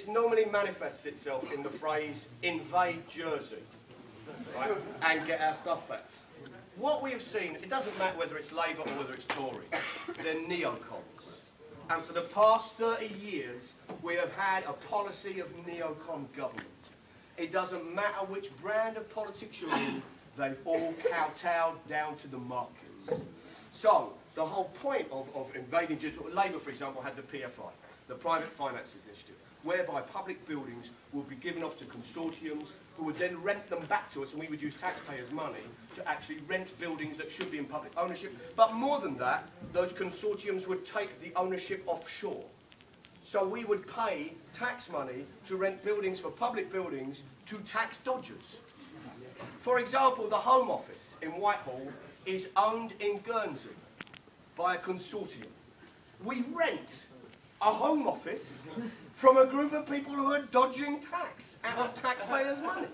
this normally manifests itself in the phrase, invade Jersey, right, and get our stuff back. What we have seen, it doesn't matter whether it's Labour or whether it's Tory, they're neocons. And for the past 30 years, we have had a policy of neocon government. It doesn't matter which brand of politics you're in, they've all kowtowed down to the markets. So, the whole point of invading Jersey, Labour, for example, had the PFI, the Private Finance Initiative, whereby public buildings will be given off to consortiums who would then rent them back to us, and we would use taxpayers' money to actually rent buildings that should be in public ownership. But more than that, those consortiums would take the ownership offshore. So we would pay tax money to rent buildings for public buildings to tax dodgers. For example, the Home Office in Whitehall is owned in Guernsey by a consortium. We rent a Home Office from a group of people who are dodging tax out of taxpayers' money.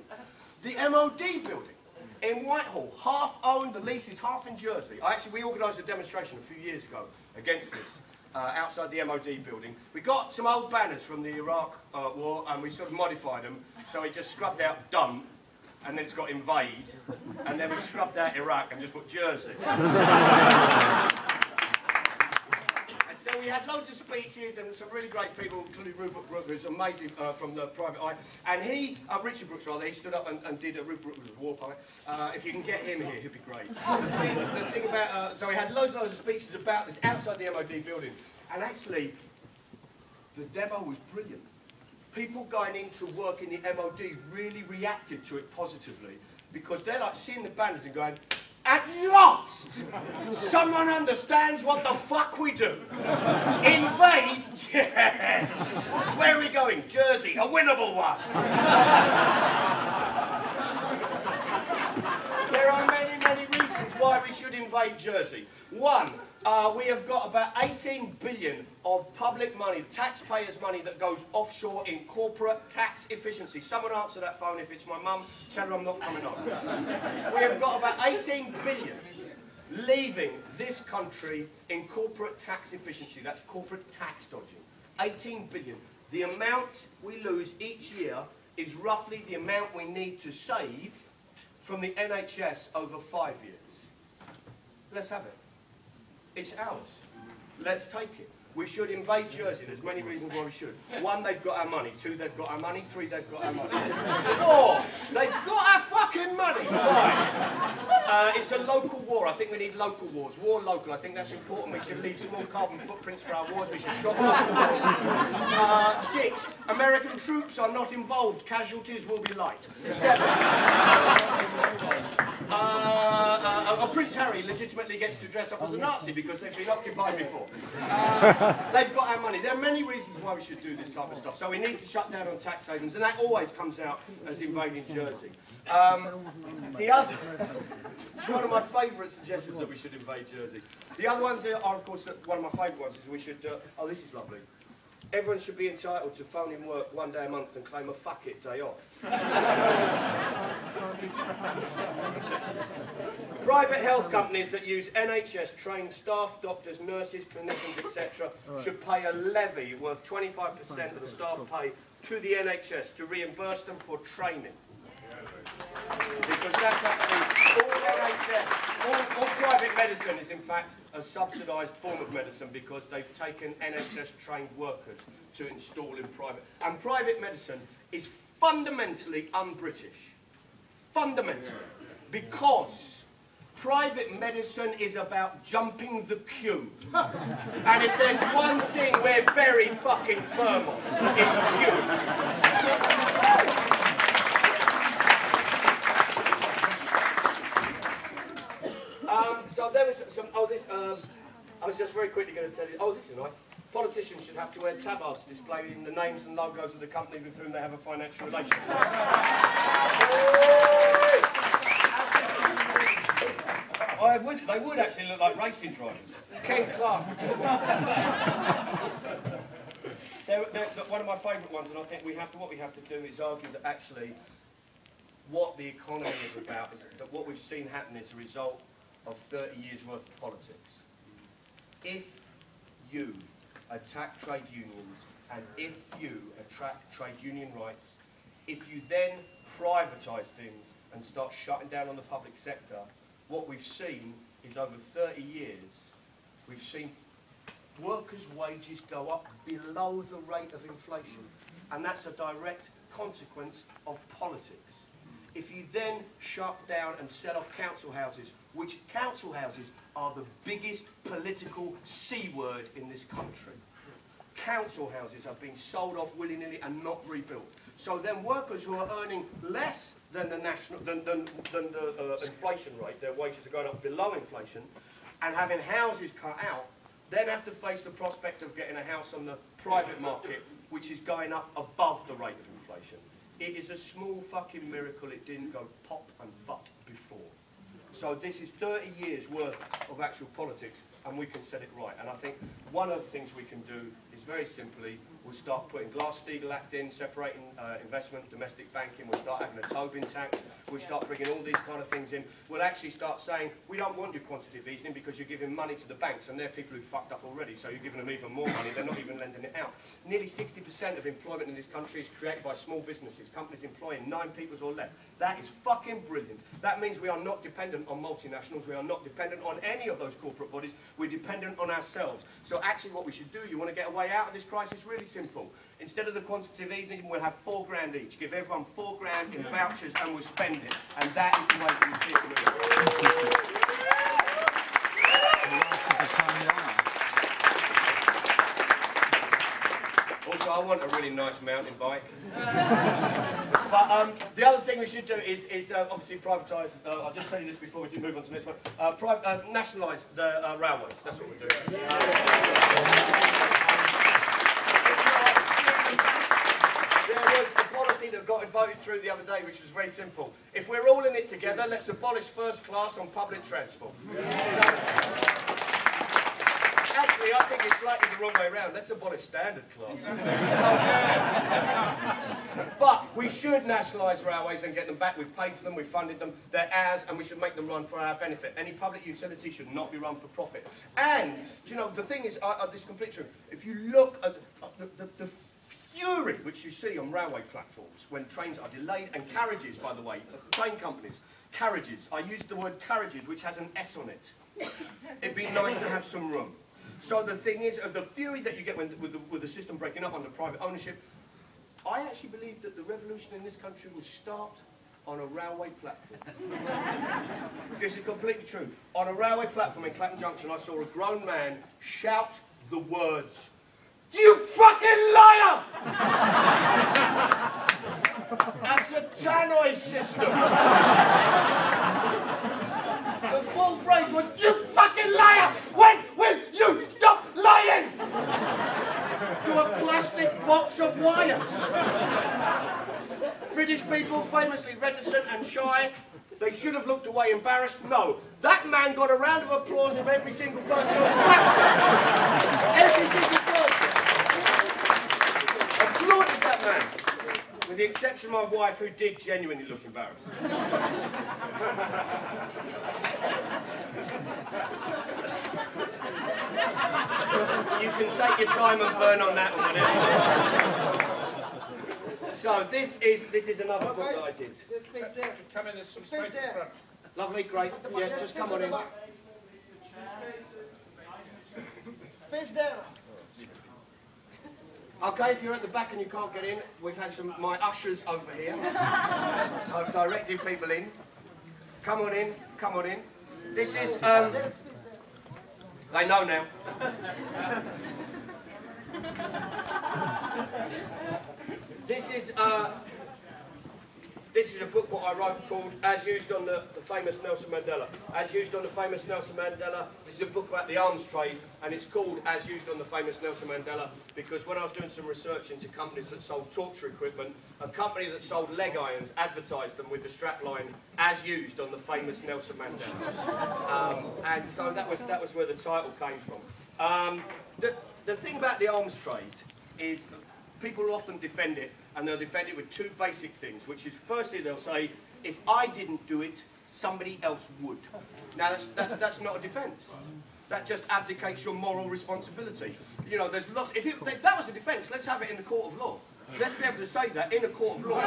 The MOD building in Whitehall, half owned, the lease is half in Jersey. We organised a demonstration a few years ago against this outside the MOD building. We got some old banners from the Iraq war and we sort of modified them. So we just scrubbed out "don't" and then it's got "invade," and then we scrubbed out Iraq and just put Jersey. So we had loads of speeches and some really great people, including Rupert Brooke, who's amazing from the Private Eye. And Richard Brooks rather, he stood up and did a Rupert Brooks war poet. If you can get him here, he'd be great. The thing about, so we had loads and loads of speeches about this outside the MOD building. And actually, the demo was brilliant. People going into work in the MOD really reacted to it positively because they're like seeing the banners and going, "At last, someone understands what the fuck we do. Invade? Yes. Where are we going? Jersey, a winnable one." There are many, many reasons why we should invade Jersey. One, we have got about 18 billion of public money, taxpayers' money that goes offshore in corporate tax efficiency. Someone answer that phone. If it's my mum, tell her I'm not coming on. We have got about 18 billion leaving this country in corporate tax efficiency. That's corporate tax dodging. 18 billion. The amount we lose each year is roughly the amount we need to save from the NHS over 5 years. Let's have it. It's ours. Let's take it. We should invade Jersey. There's many reasons why we should. One, they've got our money. Two, they've got our money. Three, they've got our money. Four, they've got our fucking money. Five, it's a local war. I think we need local wars. War local. I think that's important. We should leave small carbon footprints for our wars. We should shop local wars. Six, American troops are not involved. Casualties will be light. Seven, Prince Harry legitimately gets to dress up as a Nazi because they've been occupied before. They've got our money. There are many reasons why we should do this type of stuff. So we need to shut down on tax havens, and that always comes out as invading Jersey. The other, it's one of my favourite suggestions that we should invade Jersey. The other ones are, of course, one of my favourite ones is we should, oh, this is lovely. Everyone should be entitled to phone in work 1 day a month and claim a fuck it day off. Private health companies that use NHS trained staff, doctors, nurses, clinicians, etc. should pay a levy worth 25% of the staff pay to the NHS to reimburse them for training. Because that's actually all NHS, all private medicine is in fact a subsidised form of medicine because they've taken NHS trained workers to install in private. And private medicine is fundamentally un-British. Fundamentally. Because private medicine is about jumping the queue. And if there's one thing we're very fucking firm on, it's queue. So there was some, I was just very quickly going to tell you, oh, this is nice. Politicians should have to wear tabards displaying the names and logos of the company with whom they have a financial relationship. They would actually look like racing drivers. Ken Clark would just they're one of my favourite ones, and I think what we have to do is argue that actually what the economy is about is that what we've seen happen is a result of 30 years worth of politics. If you attack trade unions And if you attract trade union rights, if you then privatise things and start shutting down on the public sector, what we've seen is over 30 years, we've seen workers' wages go up below the rate of inflation. And that's a direct consequence of politics. If you then shut down and sell off council houses, which council houses are the biggest political C word in this country. Council houses are being sold off willy-nilly and not rebuilt. So then workers who are earning less than the national, than the inflation rate, their wages are going up below inflation, and having houses cut out, then have to face the prospect of getting a house on the private market, which is going up above the rate of inflation. It is a small fucking miracle it didn't go pop and butt before. So this is 30 years worth of actual politics, and we can set it right. And I think one of the things we can do is very simply, we'll start putting Glass-Steagall Act in, separating investment, domestic banking, we'll start having a Tobin tax, we'll start bringing all these kind of things in. We'll actually start saying, we don't want your quantitative easing because you're giving money to the banks, and they're people who fucked up already, so you're giving them even more money, they're not even lending it out. Nearly 60% of employment in this country is created by small businesses, companies employing 9 people or less. That is fucking brilliant. That means we are not dependent on multinationals, we are not dependent on any of those corporate bodies, we're dependent on ourselves. So actually what we should do, you want to get a way out of this crisis, really simple. Instead of the quantitative easing, we'll have £4 each. Give everyone £4 in vouchers and we'll spend it. And that is the way that we see it moving. Also, I want a really nice mountain bike. But the other thing we should do is obviously privatise, I'll just tell you this before we do move on to the next one, nationalise the railways, that's what we're doing. There was a policy that got voted through the other day which was very simple. If we're all in it together, let's abolish first class on public transport. Actually, I think it's slightly the wrong way around. Let's abolish standard class. But we should nationalise railways and get them back. We've paid for them, we've funded them, they're ours, and we should make them run for our benefit. Any public utility should not be run for profit. And, you know, the thing is, this is completely true. If you look at the fury which you see on railway platforms when trains are delayed, and carriages, by the way, train companies, carriages. I used the word carriages, which has an S on it. It'd be nice to have some room. So the thing is, of the fury that you get with the system breaking up under private ownership, I actually believe that the revolution in this country will start on a railway platform. This is completely true. On a railway platform in Clapham Junction, I saw a grown man shout the words, "You fucking liar!" That's a tannoy system. The full phrase was, "You fucking liar! When will you stop lying?" To a plastic box of wires. British people, famously reticent and shy, they should have looked away embarrassed. No, that man got a round of applause from every single person on the platform. Every single person. Applauded that man. With the exception of my wife, who did genuinely look embarrassed. You can take your time and burn on that one. So this is another book that I did. There's space there. Come in, there's some space there. Lovely, great. Yeah, just come on in. Space there. Okay, if you're at the back and you can't get in, we've had my ushers over here. I've directed people in. Come on in, come on in. This is, they know now. This is a book what I wrote called As Used on the Famous Nelson Mandela. As Used on the Famous Nelson Mandela. This is a book about the arms trade, and it's called As Used on the Famous Nelson Mandela because when I was doing some research into companies that sold torture equipment, a company that sold leg irons advertised them with the strapline As Used on the Famous Nelson Mandela. And so that was where the title came from. The thing about the arms trade is people will often defend it, and they'll defend it with 2 basic things, which is firstly they'll say, if I didn't do it, somebody else would. Now that's not a defence. That just abdicates your moral responsibility. You know, there's lots. If that was a defence, let's have it in the court of law. Let's be able to say that in a court of law.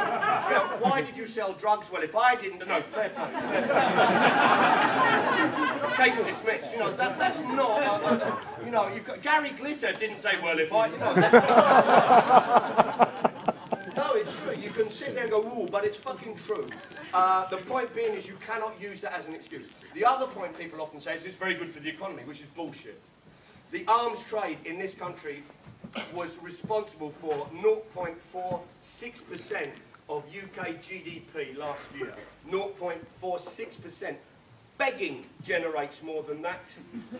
You know, why did you sell drugs? Well, if I didn't, no, fair play. Case dismissed. You know, that's not. You know, Gary Glitter didn't say, well, if I. You know, no, it's true. You can sit there and go, ooh, but it's fucking true. The point being is you cannot use that as an excuse. The other point people often say is it's very good for the economy, which is bullshit. The arms trade in this country was responsible for 0.46% of UK GDP last year. 0.46%. Begging generates more than that.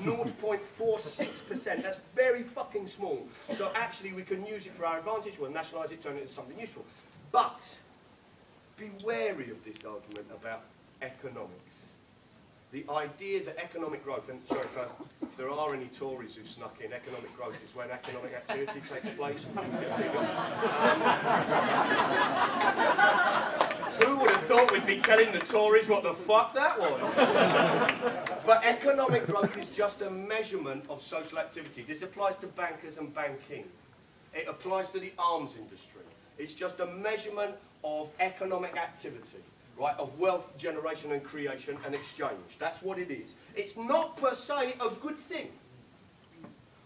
0.46%. That's very fucking small. So actually we can use it for our advantage. We'll nationalise it, turn it into something useful. But be wary of this argument about economics. The idea that economic growth, and sorry if there are any Tories who snuck in, economic growth is when economic activity takes place and things get bigger. Who would have thought we'd be telling the Tories what the fuck that was? But economic growth is just a measurement of social activity. This applies to bankers and banking. It applies to the arms industry. It's just a measurement of economic activity. Right, of wealth generation and creation and exchange. That's what it is. It's not per se a good thing.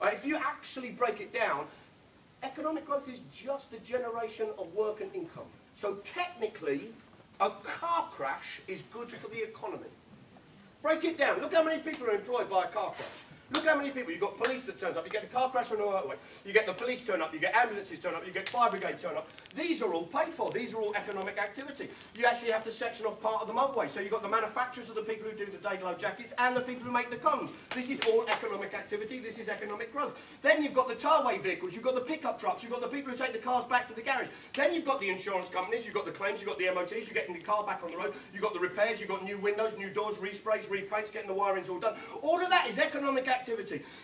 Right, if you actually break it down, economic growth is just the generation of work and income. So technically, a car crash is good for the economy. Break it down. Look how many people are employed by a car crash. Look how many people. You've got police that turns up. You get the car crash on the motorway. You get the police turn up. You get ambulances turn up. You get fire brigade turn up. These are all paid for. These are all economic activity. You actually have to section off part of the motorway. So you've got the manufacturers of the people who do the day-glow jackets and the people who make the cones. This is all economic activity. This is economic growth. Then you've got the tarway vehicles. You've got the pickup trucks. You've got the people who take the cars back to the garage. Then you've got the insurance companies. You've got the claims. You've got the MOTs. You're getting the car back on the road. You've got the repairs. You've got new windows, new doors, resprays, repaints, getting the wirings all done. All of that is economic activity.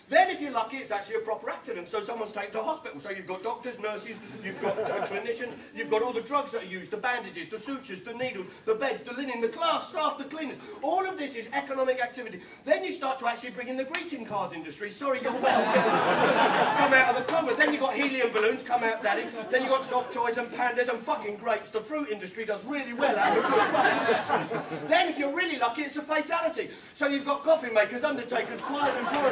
Then, if you're lucky, it's actually a proper accident, so someone's taken to hospital. So you've got doctors, nurses, you've got clinicians, you've got all the drugs that are used, the bandages, the sutures, the needles, the beds, the linen, the glass, staff, the cleaners. All of this is economic activity. Then you start to actually bring in the greeting cards industry. Sorry, you're well. Come out of the cupboard. Then you've got helium balloons, come out, daddy. Then you've got soft toys and pandas and fucking grapes. The fruit industry does really well out of the good. Then, if you're really lucky, it's a fatality. So you've got coffin makers, undertakers, choirs and choristers.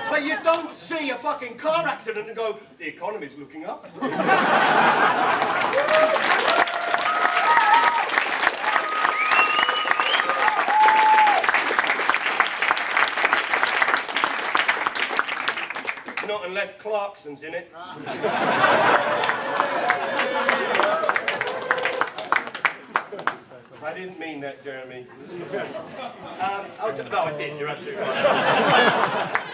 But you don't see a fucking car accident and go, the economy's looking up. Not unless Clarkson's in it. I didn't mean that, Jeremy. No, I did, you're absolutely right.